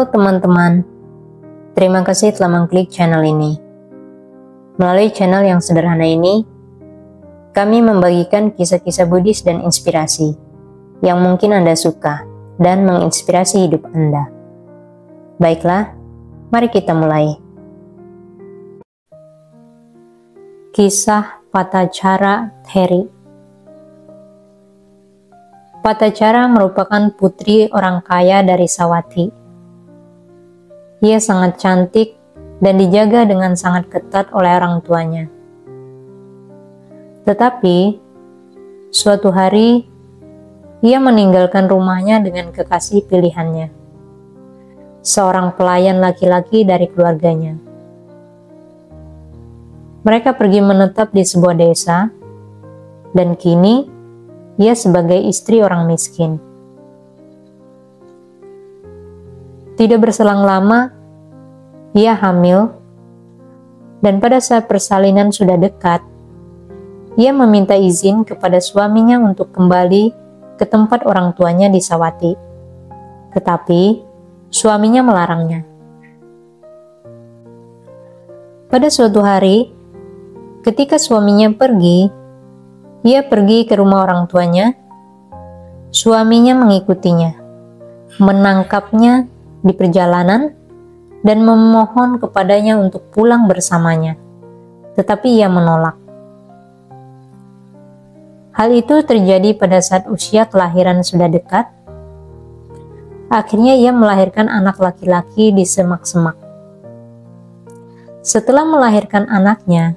Halo teman-teman, terima kasih telah mengklik channel ini. Melalui channel yang sederhana ini, kami membagikan kisah-kisah Buddhis dan inspirasi yang mungkin Anda suka dan menginspirasi hidup Anda. Baiklah, mari kita mulai. Kisah Patacara Theri. Patacara merupakan putri orang kaya dari Savatthi. Ia sangat cantik dan dijaga dengan sangat ketat oleh orang tuanya. Tetapi, suatu hari, ia meninggalkan rumahnya dengan kekasih pilihannya, seorang pelayan laki-laki dari keluarganya. Mereka pergi menetap di sebuah desa, dan kini ia sebagai istri orang miskin. Tidak berselang lama, ia hamil, dan pada saat persalinan sudah dekat, ia meminta izin kepada suaminya untuk kembali ke tempat orang tuanya di Savatthi. Tetapi, suaminya melarangnya. Pada suatu hari, ketika suaminya pergi, ia pergi ke rumah orang tuanya. Suaminya mengikutinya, menangkapnya di perjalanan, dan memohon kepadanya untuk pulang bersamanya, tetapi ia menolak. Hal itu terjadi pada saat usia kelahiran sudah dekat. Akhirnya ia melahirkan anak laki-laki di semak-semak. Setelah melahirkan anaknya,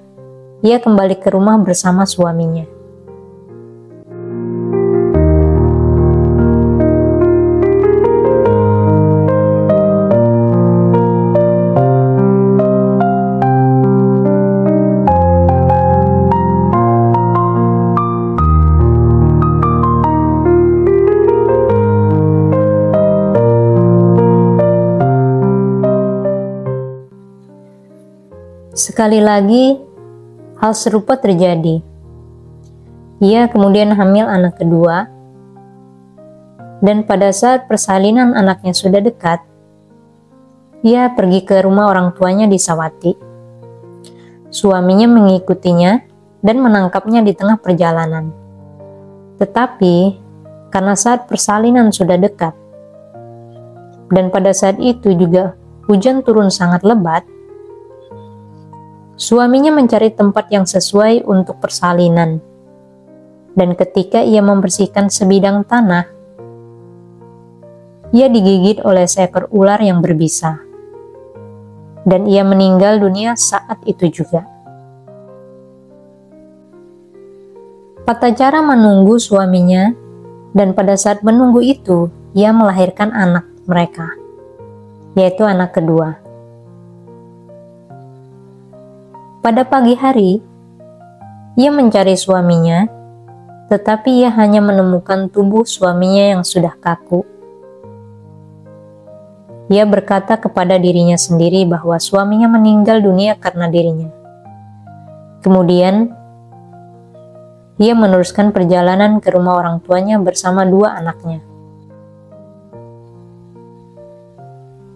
ia kembali ke rumah bersama suaminya. Sekali lagi, hal serupa terjadi. Ia kemudian hamil anak kedua, dan pada saat persalinan anaknya sudah dekat, ia pergi ke rumah orang tuanya di Savatthi. Suaminya mengikutinya dan menangkapnya di tengah perjalanan. Tetapi, karena saat persalinan sudah dekat, dan pada saat itu juga hujan turun sangat lebat, suaminya mencari tempat yang sesuai untuk persalinan, dan ketika ia membersihkan sebidang tanah, ia digigit oleh seekor ular yang berbisa, dan ia meninggal dunia saat itu juga. Patacara menunggu suaminya, dan pada saat menunggu itu, ia melahirkan anak mereka, yaitu anak kedua. Pada pagi hari, ia mencari suaminya, tetapi ia hanya menemukan tubuh suaminya yang sudah kaku. Ia berkata kepada dirinya sendiri bahwa suaminya meninggal dunia karena dirinya. Kemudian, ia meneruskan perjalanan ke rumah orang tuanya bersama dua anaknya.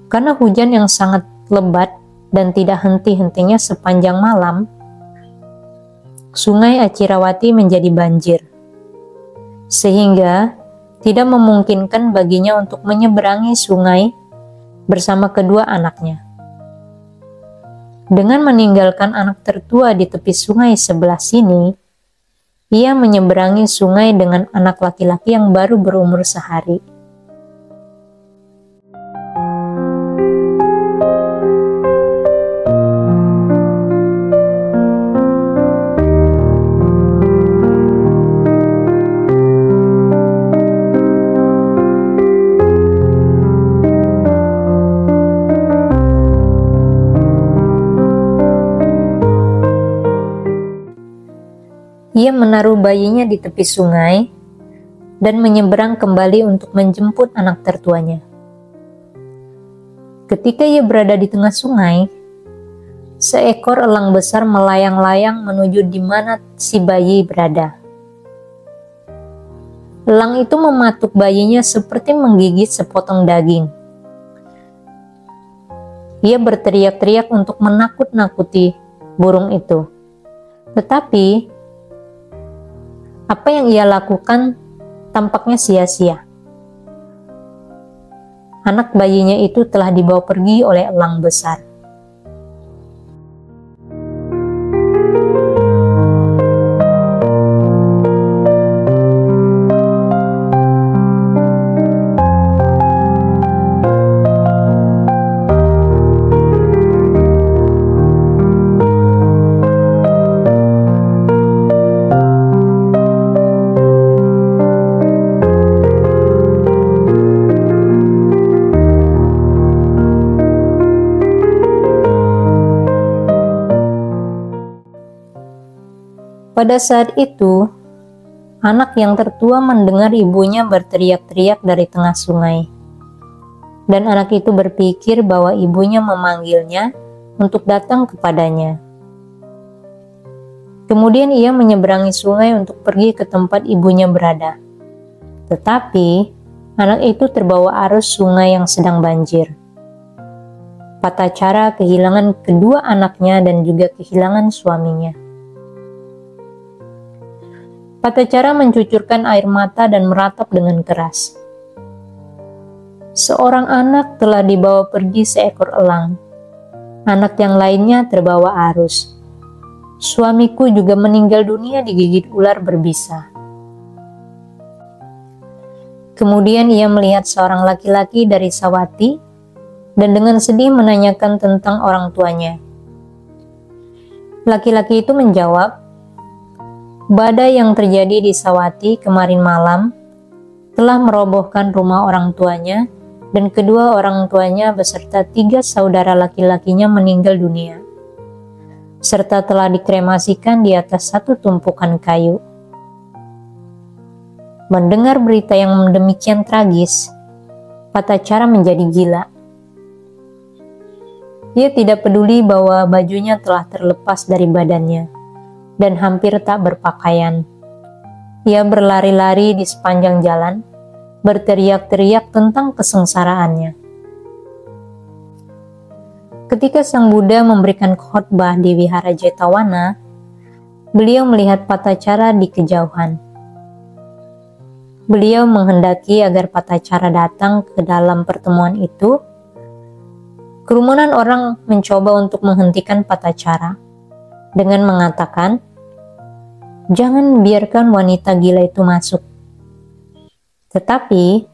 Karena hujan yang sangat lebat dan tidak henti-hentinya sepanjang malam, sungai Acirawati menjadi banjir, sehingga tidak memungkinkan baginya untuk menyeberangi sungai bersama kedua anaknya. Dengan meninggalkan anak tertua di tepi sungai sebelah sini, ia menyeberangi sungai dengan anak laki-laki yang baru berumur sehari. Ia menaruh bayinya di tepi sungai dan menyeberang kembali untuk menjemput anak tertuanya. Ketika ia berada di tengah sungai, seekor elang besar melayang-layang menuju di mana si bayi berada. Elang itu mematuk bayinya seperti menggigit sepotong daging. Ia berteriak-teriak untuk menakut-nakuti burung itu. Tetapi, apa yang ia lakukan tampaknya sia-sia. Anak bayinya itu telah dibawa pergi oleh elang besar. Pada saat itu, anak yang tertua mendengar ibunya berteriak-teriak dari tengah sungai. Dan anak itu berpikir bahwa ibunya memanggilnya untuk datang kepadanya. Kemudian ia menyeberangi sungai untuk pergi ke tempat ibunya berada. Tetapi, anak itu terbawa arus sungai yang sedang banjir. Patacara kehilangan kedua anaknya dan juga kehilangan suaminya. Patacara mencucurkan air mata dan meratap dengan keras. Seorang anak telah dibawa pergi seekor elang. Anak yang lainnya terbawa arus. Suamiku juga meninggal dunia digigit ular berbisa. Kemudian ia melihat seorang laki-laki dari Sawati dan dengan sedih menanyakan tentang orang tuanya. Laki-laki itu menjawab, "Badai yang terjadi di Sawati kemarin malam telah merobohkan rumah orang tuanya dan kedua orang tuanya beserta 3 saudara laki-lakinya meninggal dunia, serta telah dikremasikan di atas satu tumpukan kayu." Mendengar berita yang demikian tragis, Patacara menjadi gila. Ia tidak peduli bahwa bajunya telah terlepas dari badannya dan hampir tak berpakaian. Ia berlari-lari di sepanjang jalan, berteriak-teriak tentang kesengsaraannya. Ketika Sang Buddha memberikan khotbah di Wihara Jetavana, beliau melihat Patacara di kejauhan. Beliau menghendaki agar Patacara datang ke dalam pertemuan itu. Kerumunan orang mencoba untuk menghentikan Patacara dengan mengatakan, "Jangan biarkan wanita gila itu masuk." Tetapi,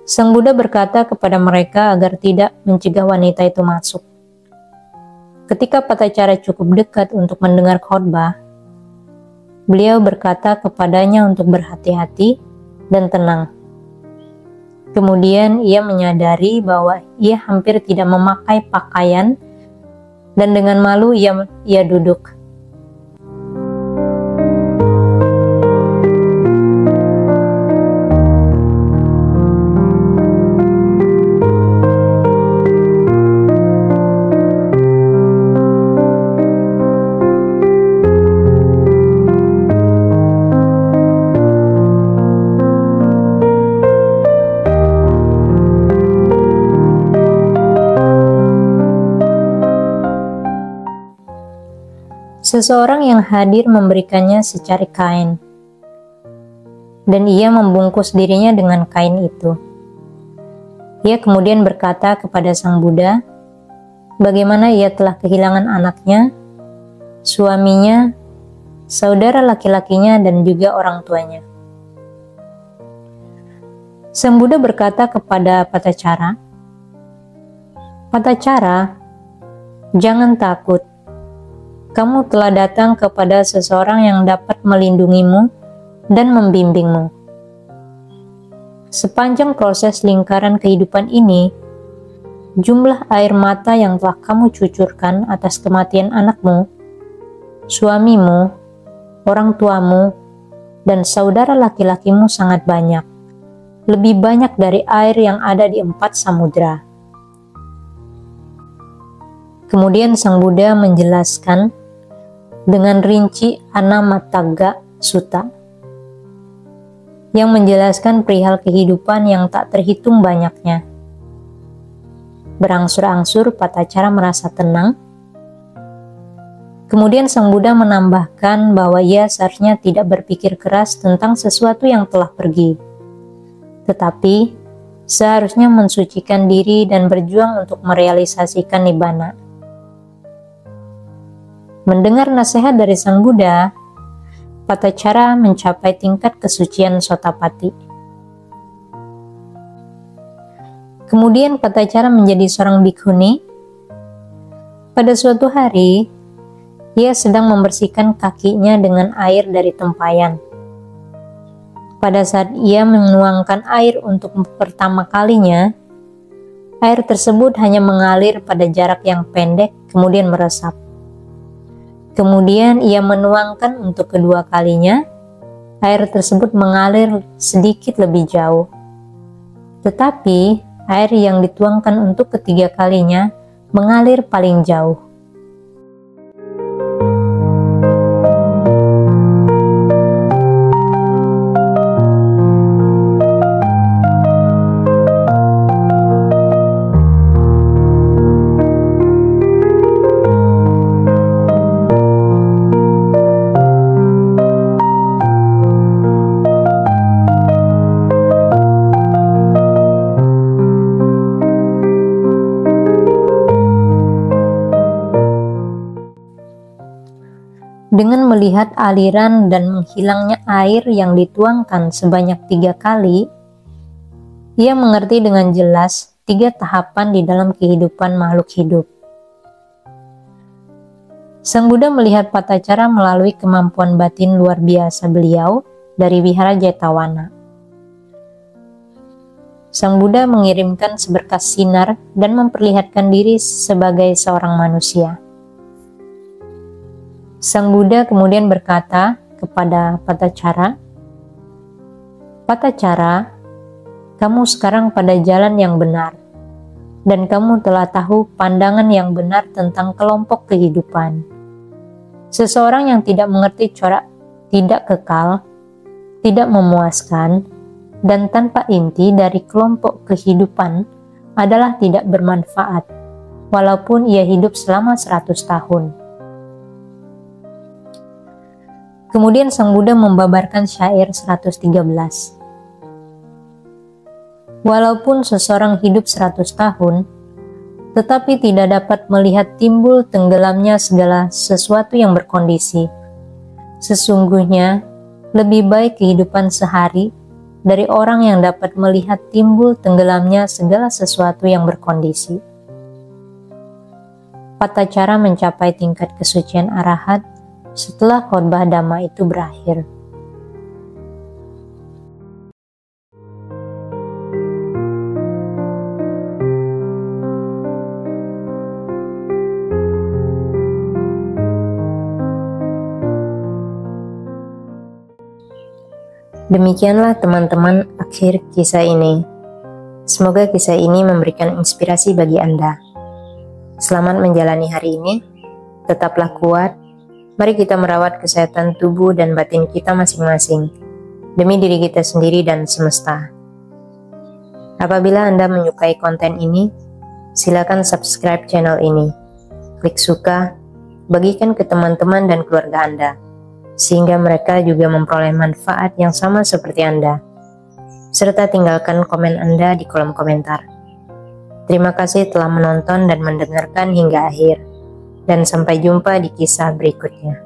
Sang Buddha berkata kepada mereka agar tidak mencegah wanita itu masuk. Ketika Patacara cukup dekat untuk mendengar khotbah, beliau berkata kepadanya untuk berhati-hati dan tenang. Kemudian ia menyadari bahwa ia hampir tidak memakai pakaian dan dengan malu ia duduk. Seseorang yang hadir memberikannya secari kain, dan ia membungkus dirinya dengan kain itu. Ia kemudian berkata kepada Sang Buddha, bagaimana ia telah kehilangan anaknya, suaminya, saudara laki-lakinya, dan juga orang tuanya. Sang Buddha berkata kepada Patacara, "Patacara, jangan takut. Kamu telah datang kepada seseorang yang dapat melindungimu dan membimbingmu. Sepanjang proses lingkaran kehidupan ini, jumlah air mata yang telah kamu cucurkan atas kematian anakmu, suamimu, orang tuamu, dan saudara laki-lakimu sangat banyak. Lebih banyak dari air yang ada di 4 samudra." Kemudian Sang Buddha menjelaskan dengan rinci Anamatagga Sutta yang menjelaskan perihal kehidupan yang tak terhitung banyaknya. Berangsur-angsur Patacara merasa tenang. Kemudian Sang Buddha menambahkan bahwa ia seharusnya tidak berpikir keras tentang sesuatu yang telah pergi, tetapi seharusnya mensucikan diri dan berjuang untuk merealisasikan nibbana. Mendengar nasihat dari Sang Buddha, Patacara mencapai tingkat kesucian Sotapati. Kemudian Patacara menjadi seorang bhikkhuni. Pada suatu hari, ia sedang membersihkan kakinya dengan air dari tempayan. Pada saat ia menuangkan air untuk pertama kalinya, air tersebut hanya mengalir pada jarak yang pendek kemudian meresap. Kemudian ia menuangkan untuk kedua kalinya, air tersebut mengalir sedikit lebih jauh. Tetapi air yang dituangkan untuk ketiga kalinya mengalir paling jauh. Dengan melihat aliran dan menghilangnya air yang dituangkan sebanyak 3 kali, ia mengerti dengan jelas 3 tahapan di dalam kehidupan makhluk hidup. Sang Buddha melihat Patacara melalui kemampuan batin luar biasa beliau dari Wihara Jetavana. Sang Buddha mengirimkan seberkas sinar dan memperlihatkan diri sebagai seorang manusia. Sang Buddha kemudian berkata kepada Patacara, "Patacara, kamu sekarang pada jalan yang benar, dan kamu telah tahu pandangan yang benar tentang kelompok kehidupan. Seseorang yang tidak mengerti corak tidak kekal, tidak memuaskan, dan tanpa inti dari kelompok kehidupan adalah tidak bermanfaat, walaupun ia hidup selama 100 tahun. Kemudian Sang Buddha membabarkan syair 113. Walaupun seseorang hidup 100 tahun, tetapi tidak dapat melihat timbul tenggelamnya segala sesuatu yang berkondisi. Sesungguhnya, lebih baik kehidupan sehari dari orang yang dapat melihat timbul tenggelamnya segala sesuatu yang berkondisi." Patacara mencapai tingkat kesucian arahat setelah khotbah Dhamma itu berakhir. Demikianlah teman-teman akhir kisah ini. Semoga kisah ini memberikan inspirasi bagi Anda. Selamat menjalani hari ini. Tetaplah kuat. Mari kita merawat kesehatan tubuh dan batin kita masing-masing, demi diri kita sendiri dan semesta. Apabila Anda menyukai konten ini, silakan subscribe channel ini. Klik suka, bagikan ke teman-teman dan keluarga Anda, sehingga mereka juga memperoleh manfaat yang sama seperti Anda. Serta tinggalkan komen Anda di kolom komentar. Terima kasih telah menonton dan mendengarkan hingga akhir. Dan sampai jumpa di kisah berikutnya.